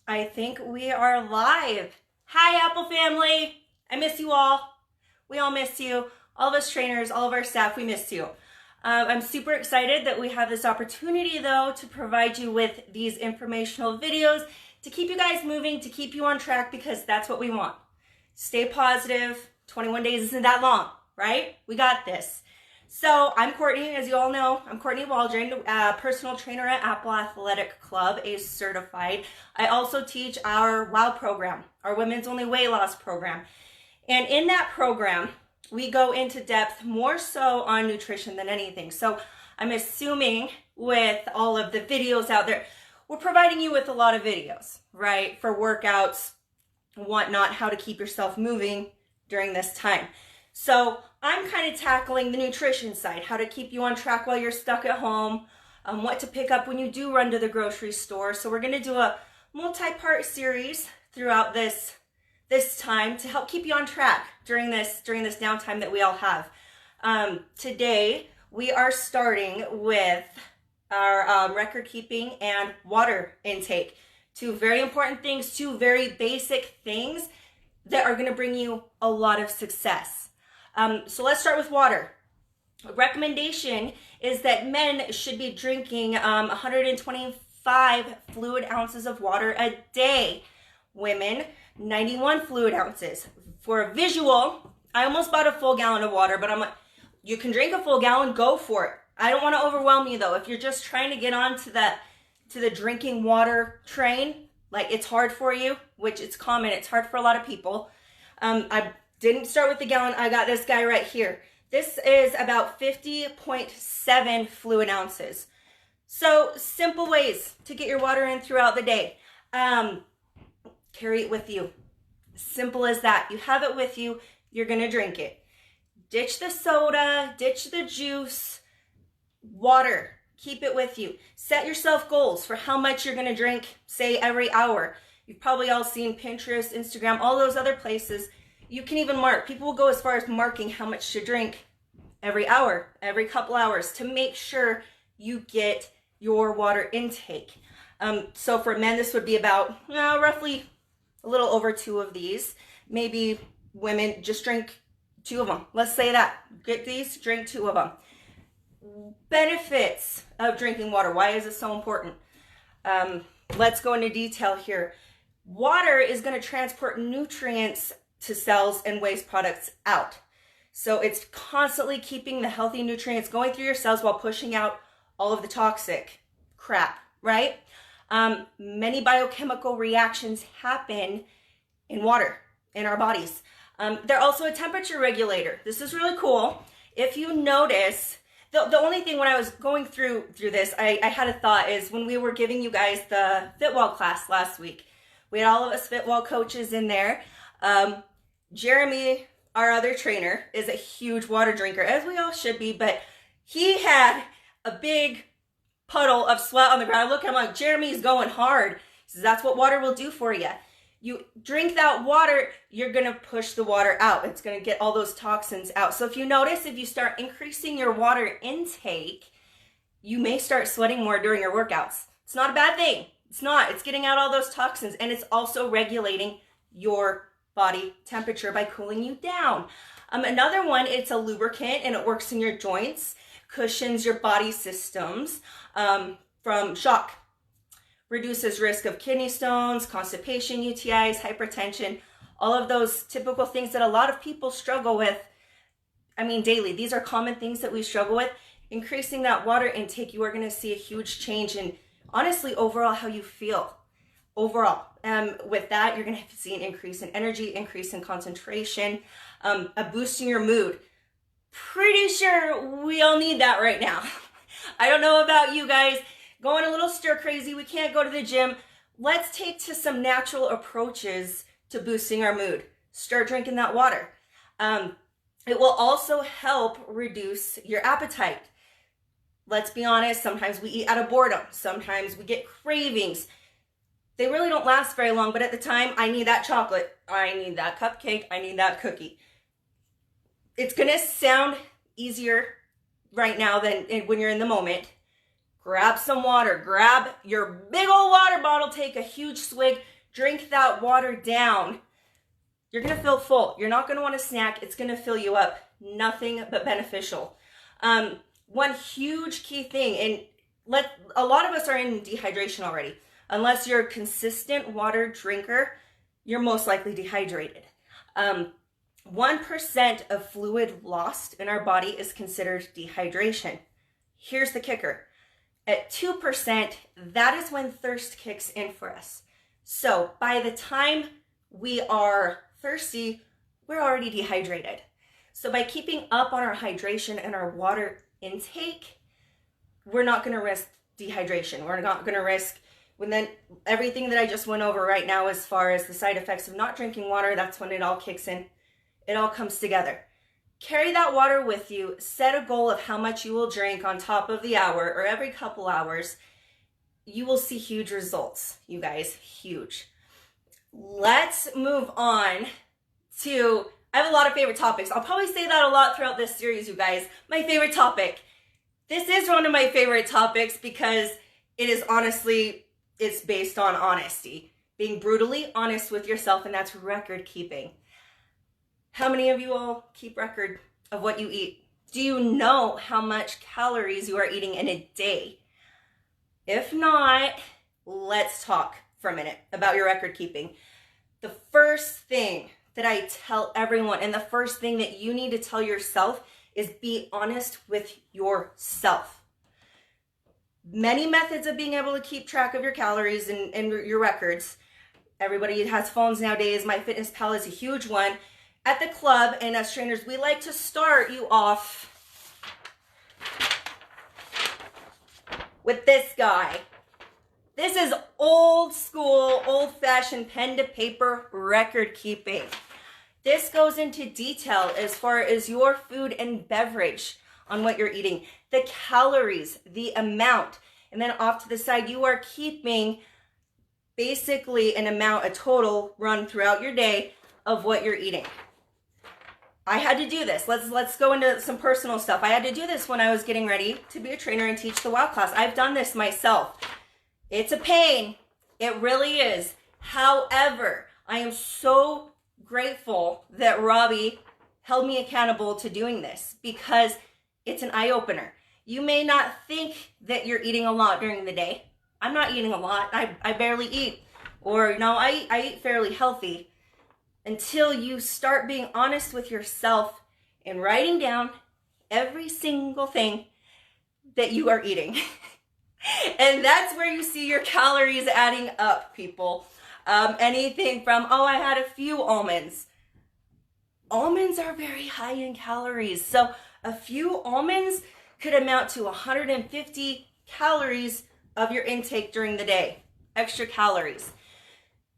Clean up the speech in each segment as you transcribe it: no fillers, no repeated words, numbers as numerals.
I think we are live. Hi, Apple family. I miss you all. We all miss you. All of us trainers, all of our staff, we miss you. I'm super excited that we have this opportunity, though, to provide you with these informational videos to keep you guys moving, to keep you on track, because that's what we want. Stay positive. 21 days isn't that long, right? We got this. So I'm Courtney, as you all know. I'm Courtney Waldron, personal trainer at Apple Athletic Club, a certified. I also teach our WOW program, our Women's Only Weight Loss program. And in that program, we go into depth more so on nutrition than anything. So I'm assuming with all of the videos out there, we're providing you with a lot of videos, right? For workouts, whatnot, how to keep yourself moving during this time. So I'm kind of tackling the nutrition side, how to keep you on track while you're stuck at home, what to pick up when you do run to the grocery store. So we're going to do a multi-part series throughout this time to help keep you on track during this downtime that we all have. Today we are starting with our record keeping and water intake. Two very important things, two very basic things that are going to bring you a lot of success. So let's start with water. A recommendation is that men should be drinking 125 fluid ounces of water a day. Women, 91 fluid ounces. For a visual, I almost bought a full gallon of water, but I'm like, you can drink a full gallon, go for it. I don't want to overwhelm you though. If you're just trying to get on to the drinking water train, like it's hard for you, which it's common, it's hard for a lot of people. I didn't start with the gallon. I got this guy right here. This is about 50.7 fluid ounces. So simple ways to get your water in throughout the day. Carry it with you. Simple as that. You have it with you. You're going to drink it. Ditch the soda, ditch the juice, water. Keep it with you. Set yourself goals for how much you're going to drink, say every hour. You've probably all seen Pinterest, Instagram, all those other places. You can even mark. People will go as far as marking how much to drink every hour, every couple hours, to make sure you get your water intake. So for men, this would be about roughly a little over 2 of these. Maybe women just drink 2 of them. Let's say that. Get these, drink 2 of them. Benefits of drinking water. Why is it so important? Let's go into detail here. Water is going to transport nutrients to cells and waste products out. So it's constantly keeping the healthy nutrients going through your cells while pushing out all of the toxic crap, right? Many biochemical reactions happen in water, in our bodies. They're also a temperature regulator. This is really cool. If you notice, the only thing when I was going through this, I had a thought is when we were giving you guys the Fitwell class last week, we had all of us Fitwell coaches in there. Jeremy, our other trainer, is a huge water drinker, as we all should be, but he had a big puddle of sweat on the ground. Look, I'm like, Jeremy's going hard. He says, that's what water will do for you. You drink that water, you're going to push the water out. It's going to get all those toxins out. So if you notice, if you start increasing your water intake, you may start sweating more during your workouts. It's not a bad thing. It's not. It's getting out all those toxins, and it's also regulating your body temperature by cooling you down. Another one, it's a lubricant and it works in your joints, cushions your body systems from shock, reduces risk of kidney stones, constipation, UTIs, hypertension, all of those typical things that a lot of people struggle with. I mean, daily. These are common things that we struggle with. Increasing that water intake, you are going to see a huge change in, honestly, overall how you feel. Overall, with that, you're going to see an increase in energy, increase in concentration, a boost in your mood. Pretty sure we all need that right now. I don't know about you guys, going a little stir crazy. We can't go to the gym. Let's take to some natural approaches to boosting our mood. Start drinking that water. It will also help reduce your appetite. Let's be honest, sometimes we eat out of boredom. Sometimes we get cravings. They really don't last very long, but at the time, I need that chocolate. I need that cupcake. I need that cookie. It's going to sound easier right now than when you're in the moment. Grab some water. Grab your big old water bottle. Take a huge swig. Drink that water down. You're going to feel full. You're not going to want to snack. It's going to fill you up. Nothing but beneficial. One huge key thing, and a lot of us are in dehydration already. Unless you're a consistent water drinker, you're most likely dehydrated. 1% of fluid lost in our body is considered dehydration. Here's the kicker. At 2%, that is when thirst kicks in for us. So by the time we are thirsty, we're already dehydrated. So by keeping up on our hydration and our water intake, we're not going to risk dehydration. We're not going to risk everything that I just went over right now as far as the side effects of not drinking water. That's when it all kicks in. It all comes together. Carry that water with you. Set a goal of how much you will drink on top of the hour or every couple hours. You will see huge results, you guys, huge. Let's move on to, I have a lot of favorite topics. I'll probably say that a lot throughout this series, you guys. My favorite topic. This is one of my favorite topics because it is honestly, it's based on honesty. Being brutally honest with yourself, and that's record keeping. How many of you all keep record of what you eat? Do you know how much calories you are eating in a day? If not, let's talk for a minute about your record keeping. The first thing that I tell everyone, and the first thing that you need to tell yourself, is be honest with yourself. Many methods of being able to keep track of your calories and your records. Everybody has phones nowadays. MyFitnessPal is a huge one. At the club, and as trainers, we like to start you off with this guy. This is old school, old-fashioned pen to paper record keeping. This goes into detail as far as your food and beverage on what you're eating, the calories, the amount, and then off to the side, you are keeping basically an amount, a total run throughout your day of what you're eating. I had to do this. Let's go into some personal stuff. I had to do this when I was getting ready to be a trainer and teach the WOW class. I've done this myself. It's a pain. It really is. However, I am so grateful that Robbie held me accountable to doing this because it's an eye-opener. You may not think that you're eating a lot during the day. I'm not eating a lot. I barely eat. Or, I eat fairly healthy. Until you start being honest with yourself and writing down every single thing that you are eating. And that's where you see your calories adding up, people. Anything from, I had a few almonds. Almonds are very high in calories. So a few almonds could amount to 150 calories of your intake during the day. Extra calories.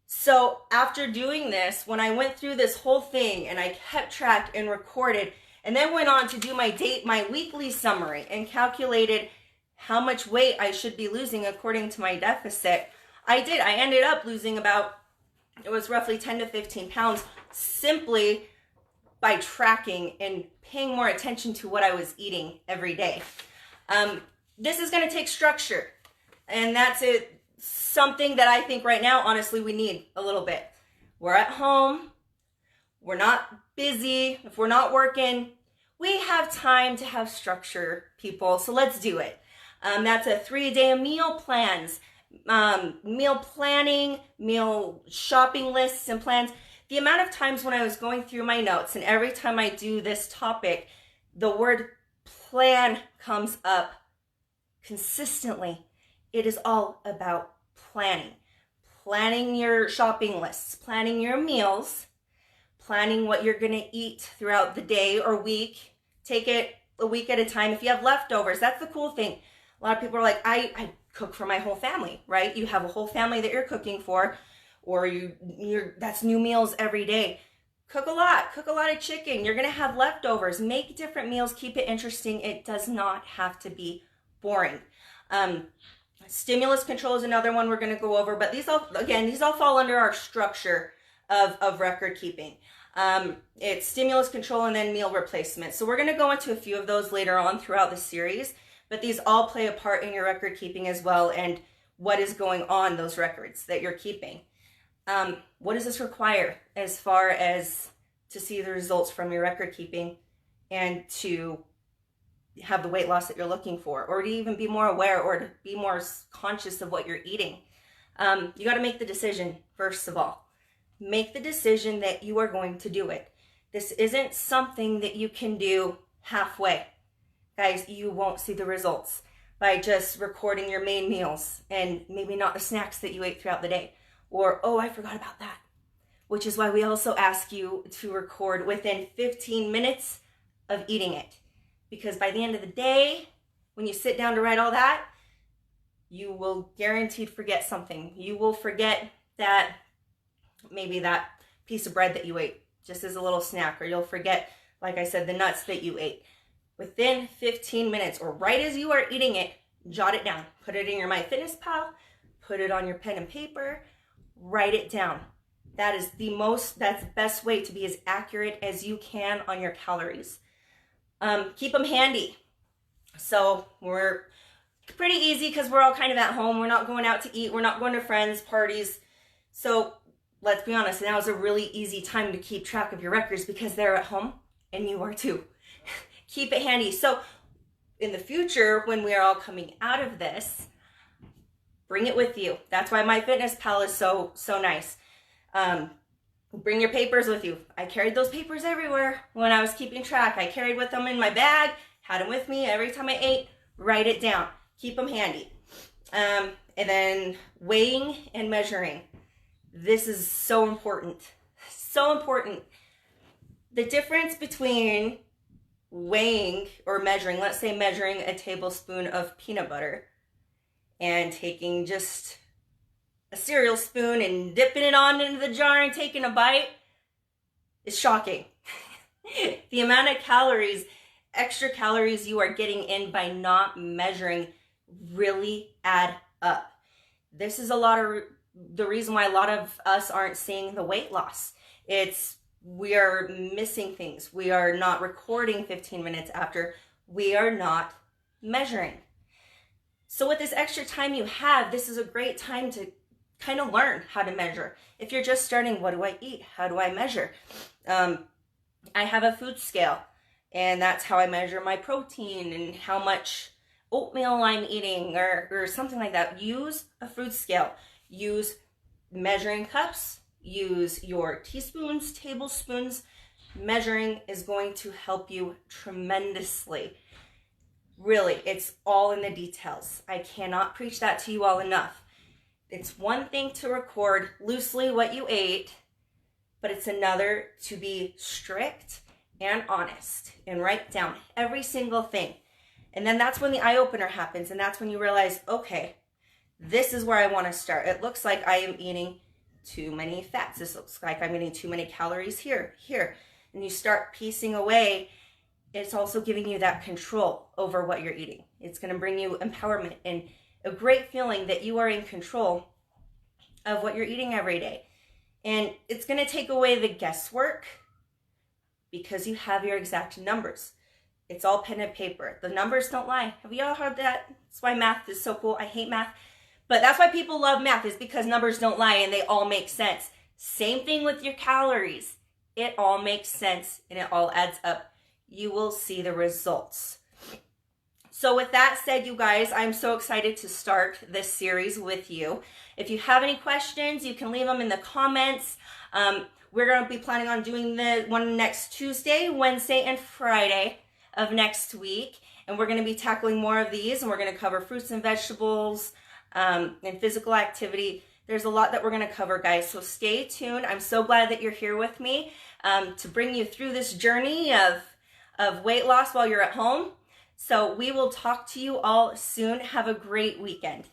So after doing this, when I went through this whole thing and I kept track and recorded, and then went on to do my weekly summary and calculated how much weight I should be losing according to my deficit, I ended up losing it was roughly 10 to 15 pounds simply by tracking and paying more attention to what I was eating every day. This is going to take structure, and that's it. Something that I think right now, honestly, we need a little bit. We're at home. We're not busy. If we're not working, we have time to have structure, people. So let's do it. That's a 3-day meal plans, meal planning, meal shopping lists and plans. The amount of times when I was going through my notes, and every time I do this topic, the word plan comes up consistently. It is all about planning your shopping lists, planning your meals, planning what you're going to eat throughout the day or week. Take it a week at a time. If you have leftovers, that's the cool thing. A lot of people are like, I cook for my whole family, right? You have a whole family that you're cooking for, or that's new meals every day. Cook a lot of chicken. You're going to have leftovers. Make different meals. Keep it interesting. It does not have to be boring. Stimulus control is another one we're going to go over, but these all fall under our structure of record keeping. It's stimulus control and then meal replacement. So we're going to go into a few of those later on throughout the series, but these all play a part in your record keeping as well and what is going on those records that you're keeping. What does this require as far as to see the results from your record keeping and to have the weight loss that you're looking for, or to even be more aware or to be more conscious of what you're eating? You got to make the decision, first of all. Make the decision that you are going to do it. This isn't something that you can do halfway. Guys, you won't see the results by just recording your main meals and maybe not the snacks that you ate throughout the day. Or, oh, I forgot about that. Which is why we also ask you to record within 15 minutes of eating it. Because by the end of the day, when you sit down to write all that, you will guaranteed forget something. You will forget that maybe that piece of bread that you ate just as a little snack, or you'll forget, like I said, the nuts that you ate. Within 15 minutes, or right as you are eating it, jot it down. Put it in your MyFitnessPal, put it on your pen and paper, write it down. That's the best way to be as accurate as you can on your calories. Keep them handy. So we're pretty easy because we're all kind of at home. We're not going out to eat. We're not going to friends' parties. So let's be honest, now is a really easy time to keep track of your records because they're at home and you are too. Keep it handy. So in the future, when we are all coming out of this, bring it with you. That's why MyFitnessPal is so nice. Bring your papers with you. I carried those papers everywhere when I was keeping track. I carried with them in my bag, had them with me every time I ate. Write it down. Keep them handy. And then weighing and measuring. This is so important. So important. The difference between weighing or measuring, let's say measuring a tablespoon of peanut butter and taking just a cereal spoon and dipping it on into the jar and taking a bite, is shocking. The amount of calories, extra calories you are getting in by not measuring really add up. This is a lot of the reason why a lot of us aren't seeing the weight loss. We are missing things. We are not recording 15 minutes after. We are not measuring. So with this extra time you have, this is a great time to kind of learn how to measure. If you're just starting, what do I eat? How do I measure? I have a food scale, and that's how I measure my protein and how much oatmeal I'm eating or something like that. Use a food scale. Use measuring cups. Use your teaspoons, tablespoons. Measuring is going to help you tremendously. Really, it's all in the details. I cannot preach that to you all enough. It's one thing to record loosely what you ate, but it's another to be strict and honest and write down every single thing. And then that's when the eye-opener happens, and that's when you realize, okay, this is where I want to start. It looks like I am eating too many fats. This looks like I'm eating too many calories here. And you start piecing away. It's also giving you that control over what you're eating. It's going to bring you empowerment and a great feeling that you are in control of what you're eating every day. And it's going to take away the guesswork because you have your exact numbers. It's all pen and paper. The numbers don't lie. Have you all heard that? That's why math is so cool. I hate math. But that's why people love math, is because numbers don't lie and they all make sense. Same thing with your calories. It all makes sense and it all adds up. You will see the results. So with that said, you guys, I'm so excited to start this series with you. If you have any questions, you can leave them in the comments. We're going to be planning on doing the one next Tuesday, Wednesday, and Friday of next week. And we're going to be tackling more of these, and we're going to cover fruits and vegetables, and physical activity. There's a lot that we're going to cover, guys, so stay tuned. I'm so glad that you're here with me to bring you through this journey of weight loss while you're at home. So we will talk to you all soon. Have a great weekend.